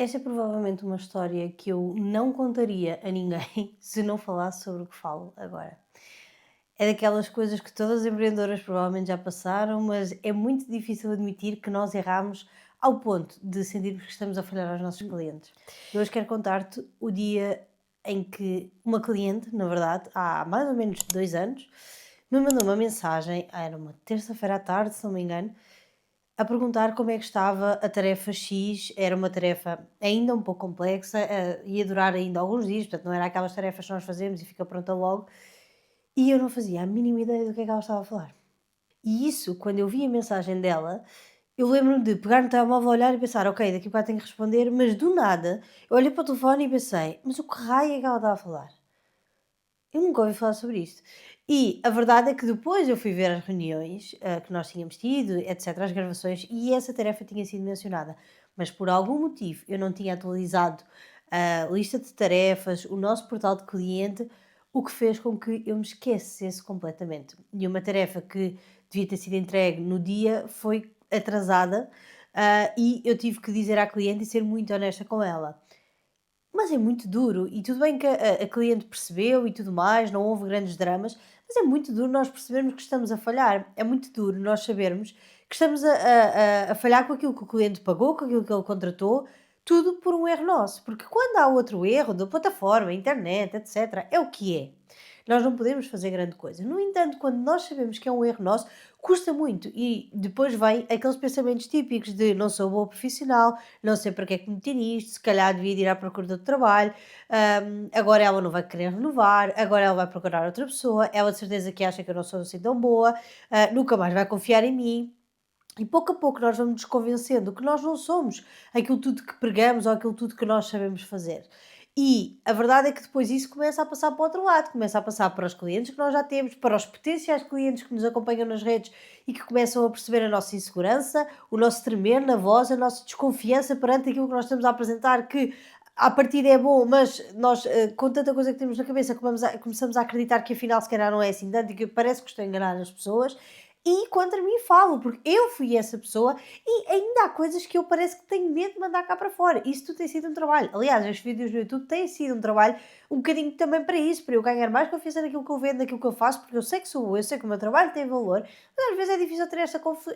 esta é provavelmente uma história que eu não contaria a ninguém se não falasse sobre o que falo agora. É daquelas coisas que todas as empreendedoras provavelmente já passaram, mas é muito difícil admitir que nós erramos ao ponto de sentirmos que estamos a falhar aos nossos clientes. Eu hoje quero contar-te o dia em que uma cliente, na verdade, há mais ou menos 2 anos, me mandou uma mensagem, era uma terça-feira à tarde, se não me engano, a perguntar como é que estava a tarefa X. Era uma tarefa ainda um pouco complexa, ia durar ainda alguns dias, portanto não era aquelas tarefas que nós fazemos e fica pronta logo, e eu não fazia a mínima ideia do que é que ela estava a falar. E isso, quando eu vi a mensagem dela, eu lembro-me de pegar no telemóvel, olhar e pensar: "Ok, daqui a bocado tenho que responder", mas do nada, eu olhei para o telefone e pensei: "Mas o que raio é que ela está a falar? Eu nunca ouvi falar sobre isto". E a verdade é que depois eu fui ver as reuniões, que nós tínhamos tido, etcétera, as gravações, e essa tarefa tinha sido mencionada. Mas por algum motivo eu não tinha atualizado a lista de tarefas, o nosso portal de cliente, o que fez com que eu me esquecesse completamente. E uma tarefa que devia ter sido entregue no dia foi atrasada, e eu tive que dizer à cliente e ser muito honesta com ela. Mas é muito duro, e tudo bem que a cliente percebeu e tudo mais, não houve grandes dramas, mas é muito duro nós percebermos que estamos a falhar. É muito duro nós sabermos que estamos a falhar com aquilo que o cliente pagou, com aquilo que ele contratou, tudo por um erro nosso. Porque quando há outro erro da plataforma, internet, etc., é o que é. Nós não podemos fazer grande coisa. No entanto, quando nós sabemos que é um erro nosso, custa muito. E depois vem aqueles pensamentos típicos de não sou boa profissional, não sei para que é que meti nisto, se calhar devia de ir à procura de outro trabalho, agora ela não vai querer renovar, agora ela vai procurar outra pessoa, ela de certeza que acha que eu não sou assim tão boa, nunca mais vai confiar em mim. E pouco a pouco nós vamos nos convencendo que nós não somos aquilo tudo que pregamos ou aquilo tudo que nós sabemos fazer. E a verdade é que depois isso começa a passar para o outro lado, começa a passar para os clientes que nós já temos, para os potenciais clientes que nos acompanham nas redes e que começam a perceber a nossa insegurança, o nosso tremer na voz, a nossa desconfiança perante aquilo que nós estamos a apresentar, que à partida é bom, mas nós, com tanta coisa que temos na cabeça, começamos a acreditar que afinal se calhar não é assim tanto e que parece que estou a enganar as pessoas. E contra mim falo, porque eu fui essa pessoa e ainda há coisas que eu parece que tenho medo de mandar cá para fora. Isso tudo tem sido um trabalho. Aliás, os vídeos no YouTube têm sido um trabalho um bocadinho também para isso, para eu ganhar mais confiança naquilo que eu vendo, naquilo que eu faço, porque eu sei que sou boa, eu sei que o meu trabalho tem valor, mas às vezes é difícil ter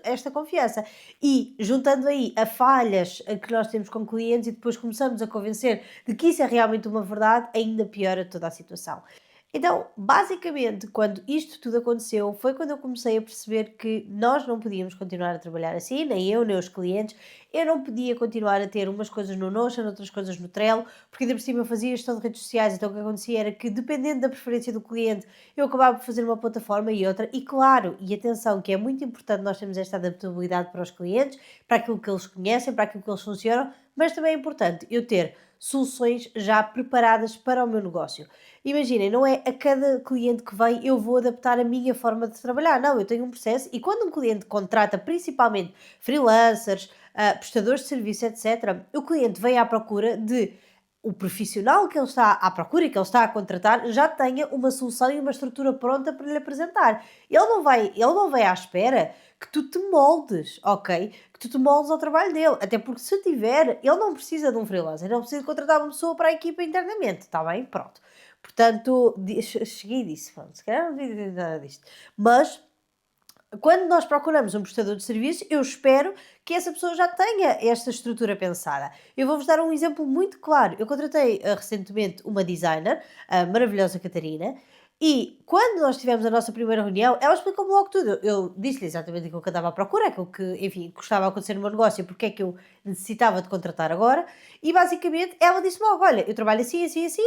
esta confiança. E juntando aí a falhas que nós temos com clientes e depois começamos a convencer de que isso é realmente uma verdade, ainda piora toda a situação. Então, basicamente, quando isto tudo aconteceu, foi quando eu comecei a perceber que nós não podíamos continuar a trabalhar assim, nem eu, nem os clientes. Eu não podia continuar a ter umas coisas no Notion, outras coisas no Trello, porque ainda por cima eu fazia gestão de redes sociais, então o que acontecia era que, dependendo da preferência do cliente, eu acabava por fazer uma plataforma e outra. E claro, e atenção, que é muito importante nós termos esta adaptabilidade para os clientes, para aquilo que eles conhecem, para aquilo que eles funcionam, mas também é importante eu ter soluções já preparadas para o meu negócio. Imaginem, não é a cada cliente que vem eu vou adaptar a minha forma de trabalhar. Não, eu tenho um processo e quando um cliente contrata principalmente freelancers, prestadores de serviço, etc., o cliente vem à procura de o profissional que ele está à procura e que ele está a contratar já tenha uma solução e uma estrutura pronta para lhe apresentar. Ele não vai à espera que tu te moldes, ok? Que tu te moldes ao trabalho dele. Até porque se tiver, ele não precisa de um freelancer, ele precisa de contratar uma pessoa para a equipa internamente, está bem? Pronto. Portanto, cheguei disso, pronto, se calhar não devia dizer nada disto. Mas, quando nós procuramos um prestador de serviços, eu espero que essa pessoa já tenha esta estrutura pensada. Eu vou-vos dar um exemplo muito claro. Eu contratei recentemente uma designer, a maravilhosa Catarina, e quando nós tivemos a nossa primeira reunião, ela explicou-me logo tudo. Eu disse-lhe exatamente aquilo que eu estava à procura, aquilo que, enfim, gostava de acontecer no meu negócio, porque é que eu necessitava de contratar agora, e basicamente ela disse-me logo: olha, eu trabalho assim, assim, assim,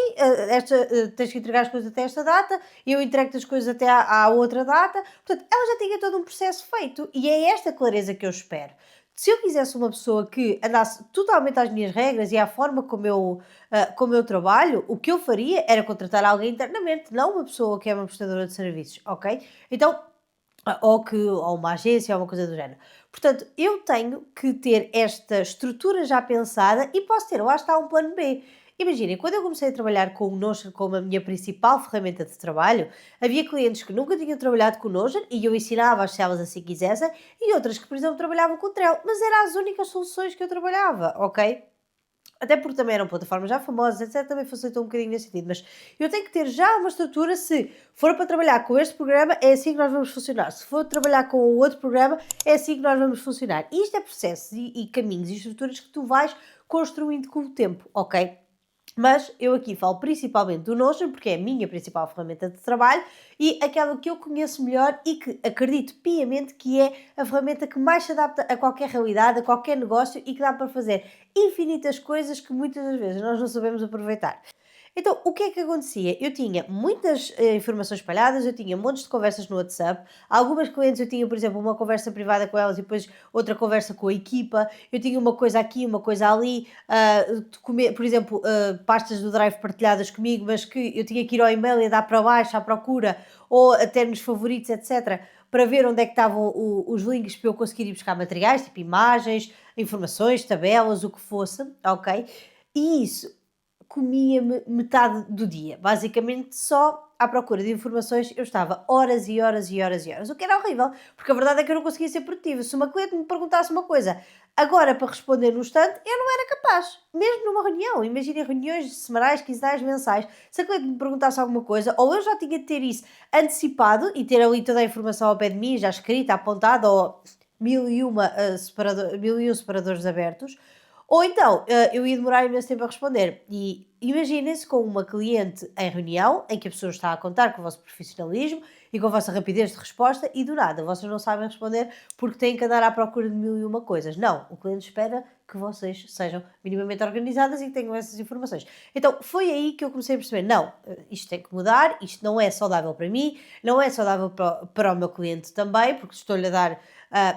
tens que entregar as coisas até esta data, e eu entrego-te as coisas até à outra data. Portanto, ela já tinha todo um processo feito, e é esta clareza que eu espero. Se eu quisesse uma pessoa que andasse totalmente às minhas regras e à forma como eu trabalho, o que eu faria era contratar alguém internamente, não uma pessoa que é uma prestadora de serviços, ok? Então, ou uma agência ou uma coisa do género. Portanto, eu tenho que ter esta estrutura já pensada e posso ter, lá está, um plano B. Imaginem, quando eu comecei a trabalhar com o Notion como a minha principal ferramenta de trabalho, havia clientes que nunca tinham trabalhado com o Notion e eu ensinava-as se elas assim quisessem, e outras que, por exemplo, trabalhavam com o Trello, mas eram as únicas soluções que eu trabalhava, ok? até porque também eram plataformas já famosas, etc, também facilitou um bocadinho nesse sentido, mas eu tenho que ter já uma estrutura, se for para trabalhar com este programa, é assim que nós vamos funcionar, se for trabalhar com o outro programa, é assim que nós vamos funcionar. E isto é processos e caminhos e estruturas que tu vais construindo com o tempo, ok? Mas eu aqui falo principalmente do Notion, porque é a minha principal ferramenta de trabalho e aquela que eu conheço melhor e que acredito piamente que é a ferramenta que mais se adapta a qualquer realidade, a qualquer negócio e que dá para fazer infinitas coisas que muitas das vezes nós não sabemos aproveitar. Então, o que é que acontecia? Eu tinha muitas informações espalhadas, eu tinha montes de conversas no WhatsApp. Algumas clientes eu tinha, por exemplo, uma conversa privada com elas e depois outra conversa com a equipa. Eu tinha uma coisa aqui, uma coisa ali. Por exemplo, pastas do Drive partilhadas comigo, mas que eu tinha que ir ao e-mail e dar para baixo à procura, ou até nos favoritos, etc., para ver onde é que estavam os links para eu conseguir ir buscar materiais, tipo imagens, informações, tabelas, o que fosse, ok? E isso comia-me metade do dia. Basicamente, só à procura de informações, eu estava horas e horas e horas e horas, o que era horrível, porque a verdade é que eu não conseguia ser produtiva. Se uma cliente me perguntasse uma coisa agora para responder no instante, eu não era capaz, mesmo numa reunião. Imaginem reuniões semanais, quinzenais, mensais. Se a cliente me perguntasse alguma coisa, ou eu já tinha de ter isso antecipado e ter ali toda a informação ao pé de mim, já escrita, apontada, ou mil e um separadores abertos, ou então, eu ia demorar imenso tempo a responder. E imaginem-se com uma cliente em reunião, em que a pessoa está a contar com o vosso profissionalismo e com a vossa rapidez de resposta, e do nada vocês não sabem responder porque têm que andar à procura de mil e uma coisas. Não, o cliente espera que vocês sejam minimamente organizadas e que tenham essas informações. Então, foi aí que eu comecei a perceber: não, isto tem que mudar, isto não é saudável para mim, não é saudável para o meu cliente também, porque estou-lhe a dar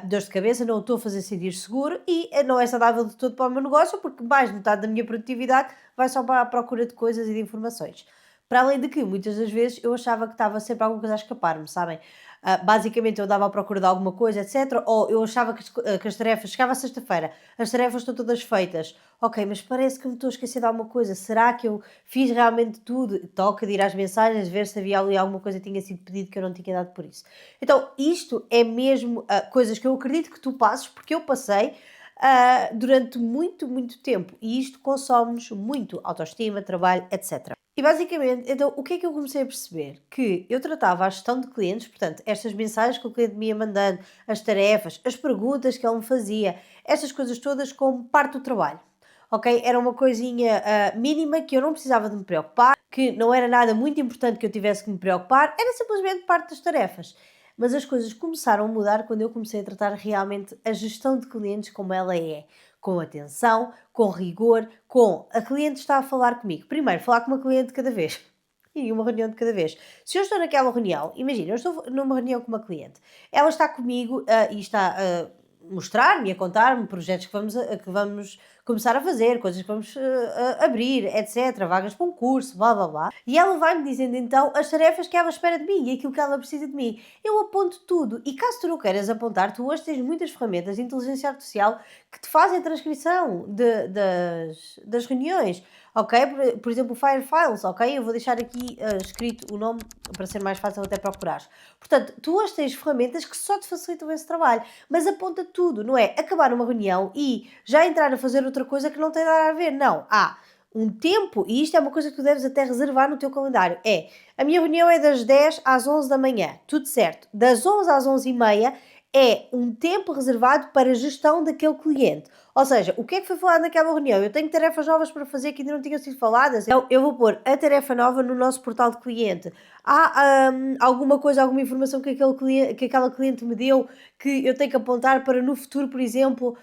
dores de cabeça, não o estou a fazer sentir seguro e não é saudável de todo para o meu negócio, porque mais de metade da minha produtividade vai só para a procura de coisas e de informações. Para além de que, muitas das vezes, eu achava que estava sempre alguma coisa a escapar-me, sabem? Basicamente, eu dava à procura de alguma coisa, etc. Ou eu achava que as tarefas, chegava a sexta-feira, as tarefas estão todas feitas. Ok, mas parece que me estou a esquecer de alguma coisa. Será que eu fiz realmente tudo? Toca de ir às mensagens, ver se havia ali alguma coisa que tinha sido pedido que eu não tinha dado por isso. Então, isto é mesmo coisas que eu acredito que tu passes, porque eu passei durante muito, muito tempo. E isto consome-nos muito autoestima, trabalho, etc. E basicamente, então, o que é que eu comecei a perceber? Que eu tratava a gestão de clientes, portanto, estas mensagens que o cliente me ia mandando, as tarefas, as perguntas que ele me fazia, estas coisas todas como parte do trabalho. Ok? Era uma coisinha mínima que eu não precisava de me preocupar, que não era nada muito importante que eu tivesse que me preocupar, era simplesmente parte das tarefas. Mas as coisas começaram a mudar quando eu comecei a tratar realmente a gestão de clientes como ela é, com atenção, com rigor, com a cliente está a falar comigo. Primeiro, falar com uma cliente de cada vez. E uma reunião de cada vez. Se eu estou naquela reunião, imagina, eu estou numa reunião com uma cliente, ela está comigo e está a mostrar-me, a contar-me projetos que vamos começar a fazer, coisas que vamos abrir, etc., vagas para um curso, blá blá blá. E ela vai-me dizendo então as tarefas que ela espera de mim e aquilo que ela precisa de mim. Eu aponto tudo. E caso tu não queiras apontar, tu hoje tens muitas ferramentas de inteligência artificial que te fazem a transcrição das reuniões, ok? Por exemplo, o Firefiles, ok? Eu vou deixar aqui escrito o nome para ser mais fácil até procurar. Portanto, tu hoje tens ferramentas que só te facilitam esse trabalho, mas aponta tudo, não é? Acabar uma reunião e já entrar a fazer outra coisa que não tem nada a ver, não. Há um tempo, e isto é uma coisa que tu deves até reservar no teu calendário, a minha reunião é das 10 às 11 da manhã, tudo certo. Das 11 às 11 e meia é um tempo reservado para a gestão daquele cliente. Ou seja, o que é que foi falado naquela reunião? Eu tenho tarefas novas para fazer que ainda não tinham sido faladas. Então, eu vou pôr a tarefa nova no nosso portal de cliente. Há alguma coisa, alguma informação que aquela cliente me deu que eu tenho que apontar para no futuro, por exemplo,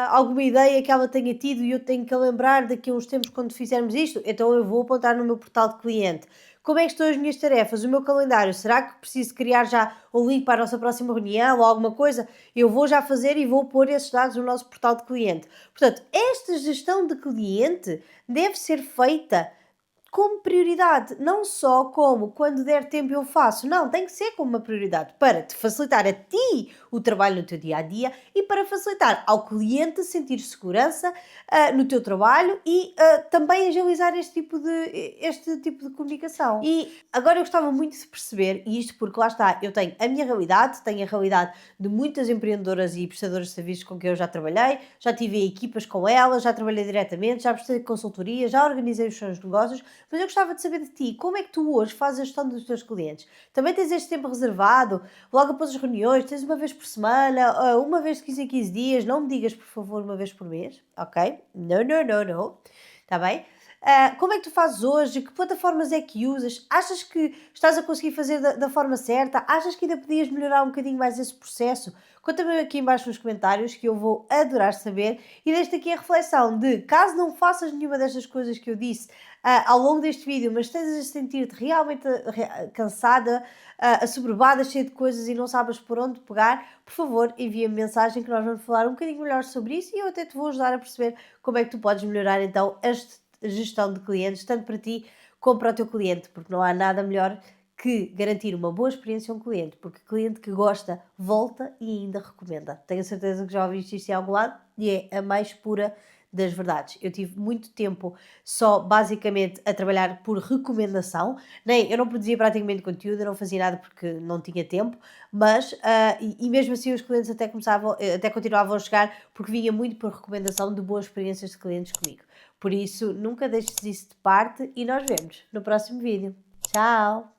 alguma ideia que ela tenha tido e eu tenho que lembrar daqui a uns tempos quando fizermos isto? Então, eu vou apontar no meu portal de cliente. Como é que estão as minhas tarefas? O meu calendário? Será que preciso criar já o link para a nossa próxima reunião ou alguma coisa? Eu vou já fazer e vou pôr esses dados no nosso portal de cliente. Portanto, esta gestão de cliente deve ser feita como prioridade, não só como quando der tempo eu faço. Não, tem que ser como uma prioridade para te facilitar a ti o trabalho no teu dia a dia e para facilitar ao cliente sentir segurança no teu trabalho e também agilizar este tipo de comunicação. E agora eu gostava muito de perceber, e isto porque lá está, eu tenho a minha realidade, tenho a realidade de muitas empreendedoras e prestadoras de serviços com quem eu já trabalhei, já tive equipas com elas, já trabalhei diretamente, já prestei consultoria, já organizei os seus negócios, mas eu gostava de saber de ti, como é que tu hoje fazes a gestão dos teus clientes? Também tens este tempo reservado, logo após as reuniões, tens uma vez por semana, uma vez de 15 em 15 dias, não me digas por favor uma vez por mês, ok? Não, não, não, não, está bem? Como é que tu fazes hoje? Que plataformas é que usas? Achas que estás a conseguir fazer da forma certa? Achas que ainda podias melhorar um bocadinho mais esse processo? Conta-me aqui em baixo nos comentários que eu vou adorar saber e deixo aqui a reflexão de caso não faças nenhuma destas coisas que eu disse ao longo deste vídeo, mas estejas a sentir-te realmente cansada, assoberbada, cheia de coisas e não sabes por onde pegar, por favor envia-me mensagem que nós vamos falar um bocadinho melhor sobre isso e eu até te vou ajudar a perceber como é que tu podes melhorar então este gestão de clientes, tanto para ti como para o teu cliente, porque não há nada melhor que garantir uma boa experiência a um cliente, porque cliente que gosta volta e ainda recomenda. Tenho a certeza que já ouviste isto em algum lado e é a mais pura das verdades. Eu tive muito tempo só basicamente a trabalhar por recomendação, nem eu não produzia praticamente conteúdo, eu não fazia nada porque não tinha tempo, mas e mesmo assim os clientes até começavam, até continuavam a chegar porque vinha muito por recomendação de boas experiências de clientes comigo. Por isso, nunca deixes isso de parte e nós vemos no próximo vídeo. Tchau!